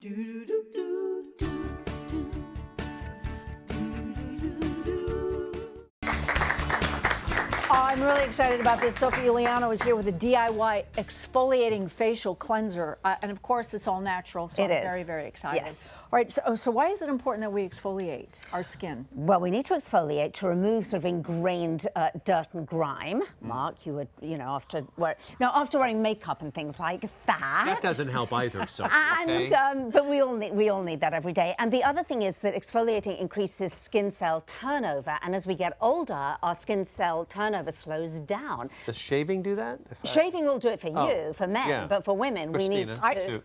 I'm really excited about this. Sophie Uliano is here with a DIY exfoliating facial cleanser. And of course, it's all natural, so I'm very, very excited. Yes. All right, so why is it important that we exfoliate our skin? Well, we need to exfoliate to remove sort of ingrained dirt and grime. Mark, you would, after wearing makeup and things like that. That doesn't help either, Sophie. And but we all need that every day. And the other thing is that exfoliating increases skin cell turnover, and as we get older, our skin cell turnover slows down. Does shaving do that? Shaving will do it for you, for men, but for women, we need to.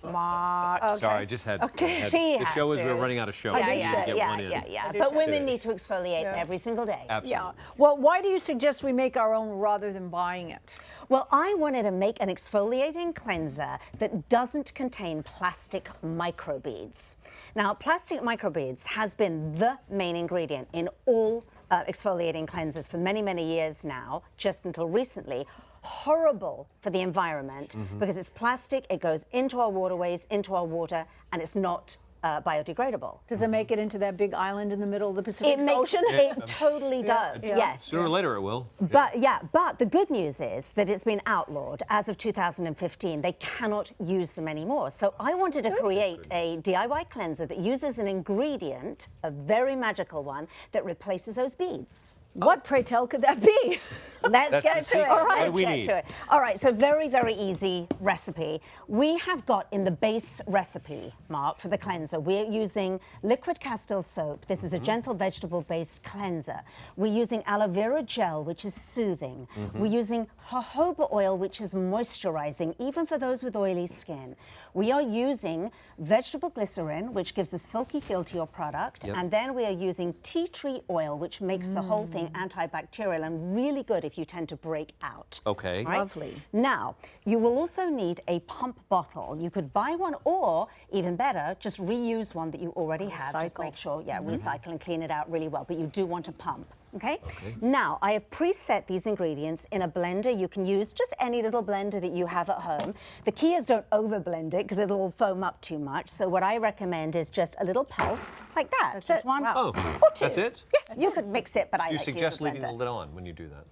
Mark. Okay. Sorry, I just had. The show is we're running out of show. Yeah. But women need to exfoliate every single day. Absolutely. Yeah. Well, why do you suggest we make our own rather than buying it? Well, I wanted to make an exfoliating cleanser that doesn't contain plastic microbeads. Now, plastic microbeads has been the main ingredient in all exfoliating cleansers for many, many years now, just until recently. Horrible for the environment because it's plastic, it goes into our waterways, into our water, and it's not biodegradable. Does it make it into that big island in the middle of the Pacific Ocean? It totally does, yes. Sooner or later it will. But but the good news is that it's been outlawed as of 2015. They cannot use them anymore. So I wanted to create a DIY cleanser that uses an ingredient, a very magical one, that replaces those beads. What, pray tell, could that be? Let's get to it. All right, let's get to it. All right, so very, very easy recipe. We have got in the base recipe, Mark, for the cleanser, we're using liquid Castile soap. This is a gentle vegetable-based cleanser. We're using aloe vera gel, which is soothing. We're using jojoba oil, which is moisturizing, even for those with oily skin. We are using vegetable glycerin, which gives a silky feel to your product. And then we are using tea tree oil, which makes the whole thing antibacterial and really good if you tend to break out. Okay. Right? Lovely. Now, you will also need a pump bottle. You could buy one, or even better, just reuse one that you already have. Just make sure, recycle and clean it out really well. But you do want a pump. Okay? Now, I have preset these ingredients in a blender. You can use just any little blender that you have at home. The key is don't over blend it because it'll foam up too much. So what I recommend is just a little pulse like that. That's just it. one Wow. or two. That's it? Yes, you could mix it, but I Do you like to use suggest a leaving the blender. lid on when you do that?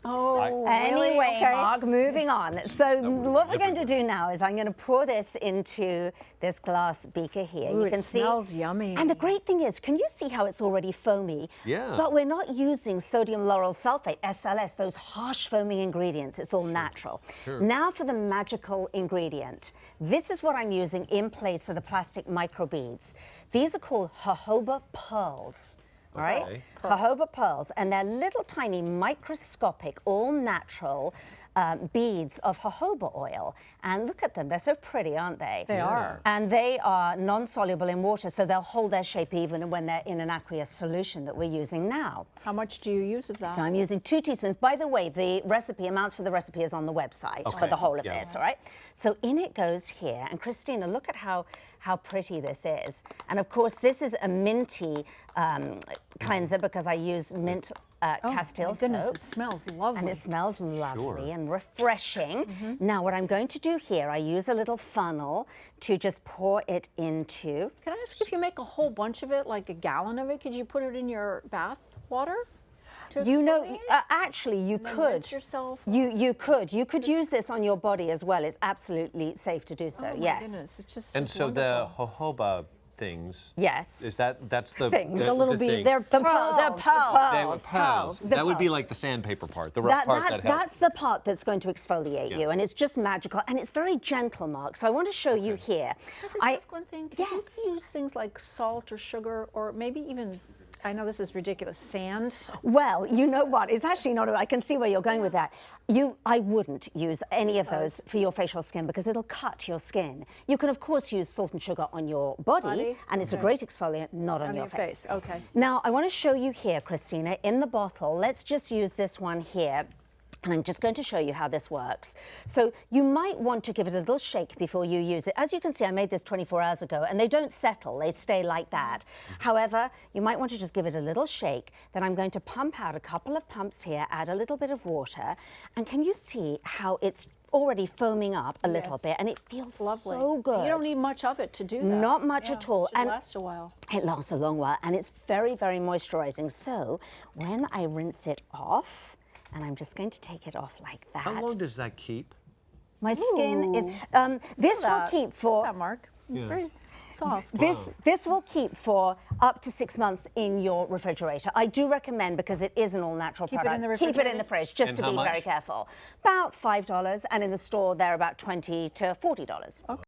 Oh, Anyway, really? Okay. Mark, moving on. So what we're going to do now is I'm going to pour this into this glass beaker here. Ooh, you can it see. smells yummy. And the great thing is, can you see how it's already foamy? Yeah. But we're not using sodium lauryl sulfate, SLS, those harsh foaming ingredients. It's all natural. Now for the magical ingredient. This is what I'm using in place of the plastic microbeads. These are called jojoba pearls. All right, jojoba pearls, and they're little tiny microscopic, all natural beads of jojoba oil. And look at them, they're so pretty, aren't they? They are. And they are non-soluble in water, so they'll hold their shape even when they're in an aqueous solution that we're using now. How much do you use of that? So I'm using 2 teaspoons. By the way, the recipe, amounts for the recipe is on the website for the whole of this, all right? So in it goes here, and Christina, look at how pretty this is. And of course, this is a minty cleanser because I use mint Castile my goodness, soap. it smells lovely. And it smells lovely and refreshing. Now, what I'm going to do here, I use a little funnel to just pour it into. Can I ask if you make a whole bunch of it, like a gallon of it, could you put it in your bath water? You know, actually, you could. Rinse yourself? You could use this on your body as well. It's absolutely safe to do so. Oh my yes. goodness, it's just And so the wonderful. jojoba things. Yes. Is that's the Things. the, The little the bead. thing. They're The pearls. They're pearls. pearls. They were pearls. The That would be pearls. like the sandpaper part, the rough part that helps. That's the part that's going to exfoliate you, and it's just magical, and it's very gentle, Mark. So I want to show you here. Can I just ask one thing? Can Yes. you use things like salt or sugar, or maybe even, I know this is ridiculous, sand? Well, you know what? It's actually not. I can see where you're going with that. I wouldn't use any of those for your facial skin because it'll cut your skin. You can, of course, use salt and sugar on your body, and it's a great exfoliant, not on your face. Okay. Now, I want to show you here, Christina, in the bottle. Let's just use this one here. And I'm just going to show you how this works. So you might want to give it a little shake before you use it. As you can see, I made this 24 hours ago, and they don't settle. They stay like that. However, you might want to just give it a little shake. Then I'm going to pump out a couple of pumps here, add a little bit of water. And can you see how it's already foaming up a little bit, and it feels Lovely. so good. You don't need much of it to do that. Not much Yeah, at all. It should And last a while. it lasts a long while, and it's very, very moisturizing. So when I rinse it off, and I'm just going to take it off like that. How long does that keep? My skin is, this will keep for, Yeah, Mark. It's very soft. this will keep for up to 6 months in your refrigerator. I do recommend, because it is an all-natural Keep it product, in the keep it in refrigerator? the fridge, just And to how be very much? careful. About $5, and in the store they're about $20 to $40. Okay.